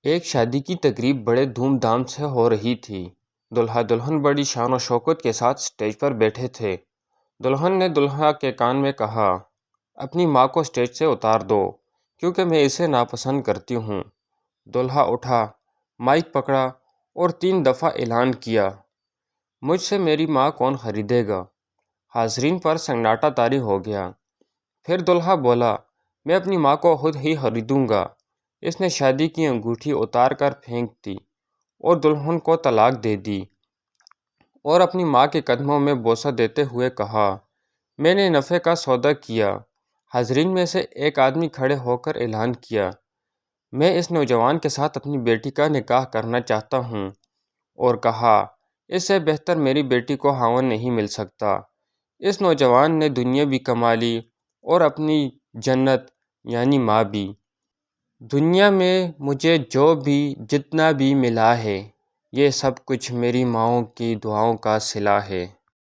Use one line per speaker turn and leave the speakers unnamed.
ایک شادی کی تقریب بڑے دھوم دھام سے ہو رہی تھی۔ دلہا دلہن بڑی شان و شوکت کے ساتھ اسٹیج پر بیٹھے تھے۔ دلہن نے دلہا کے کان میں کہا، اپنی ماں کو اسٹیج سے اتار دو کیونکہ میں اسے ناپسند کرتی ہوں۔ دلہا اٹھا، مائک پکڑا اور 3 دفعہ اعلان کیا، مجھ سے میری ماں کون خریدے گا؟ حاضرین پر سناٹا طاری ہو گیا۔ پھر دلہا بولا، میں اپنی ماں کو خود ہی خریدوں گا۔ اس نے شادی کی انگوٹھی اتار کر پھینک دی اور دلہن کو طلاق دے دی اور اپنی ماں کے قدموں میں بوسہ دیتے ہوئے کہا، میں نے نفع کا سودا کیا۔ حاضرین میں سے ایک آدمی کھڑے ہو کر اعلان کیا، میں اس نوجوان کے ساتھ اپنی بیٹی کا نکاح کرنا چاہتا ہوں، اور کہا، اس سے بہتر میری بیٹی کو خاوند نہیں مل سکتا۔ اس نوجوان نے دنیا بھی کما لی اور اپنی جنت یعنی ماں بھی۔ دنیا میں مجھے جو بھی جتنا بھی ملا ہے، یہ سب کچھ میری ماؤں کی دعاؤں کا صلہ ہے۔